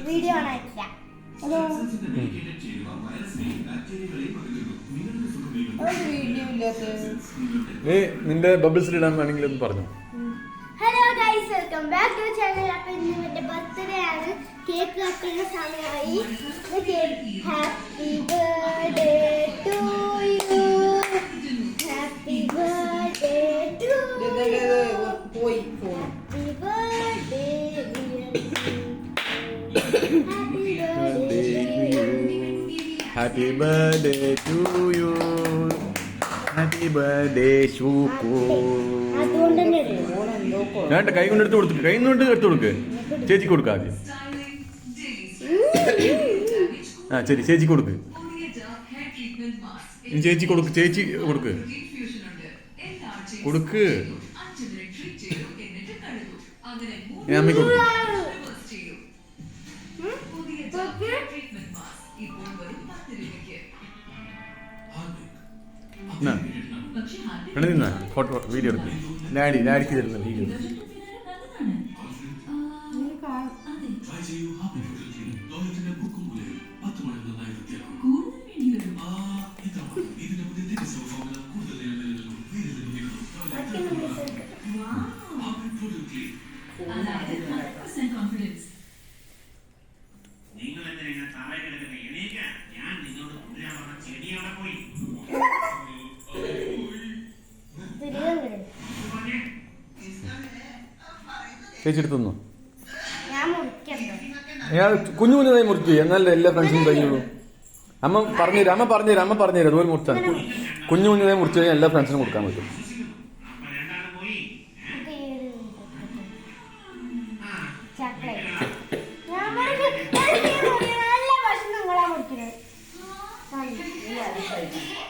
Video ആണായിട്ടില്ല. നിന്റെ bubbles ഇടാൻ വേണമെങ്കിൽ ഒന്ന് പറഞ്ഞു. Hello guys, welcome back to channel. അപ്പോൾ ഇന്ന് എൻ്റെ ബർത്ത്ഡേ ആണ്. കേക്ക് കട്ട് ചെയ്യുന്ന സമയമായി. Happy birthday to you, happy birthday to പോയി happy birthday happy birthday to you, happy birthday Shukku. വേണ്ട, കൈ കൊണ്ട് എടുത്ത് കൊടുക്ക്, കൈ കൊണ്ട് എടുത്ത് കൊടുക്ക്. ചേച്ചിക്ക് കൊടുക്ക ആദ്യം. ആ ശരി, ചേച്ചി കൊടുക്ക്. ചേച്ചി കൊടുക്ക്, ചേച്ചി കൊടുക്ക്, കൊടുക്ക്. ഞാൻ അമ്മയ്ക്ക് കൊടുക്കും. നിന്ന ഫോട്ടോ വീഡിയോ എടുക്ക്. ഡാഡിക്ക് തരുന്ന വീഡിയോ. ചേച്ചി എടുത്തു. ഞാൻ കുഞ്ഞു കുഞ്ഞതായി മുറിച്ചു, എന്നാലേ എല്ലാ ഫ്രണ്ട്സും കഴിഞ്ഞുള്ളൂ. അമ്മ പറഞ്ഞുതരാം അതുപോലെ മുറിച്ചാൽ. കുഞ്ഞു കുഞ്ഞതായി മുറിച്ചു കഴിഞ്ഞാൽ എല്ലാ ഫ്രണ്ട്സിനും കൊടുക്കാൻ പറ്റും. നല്ല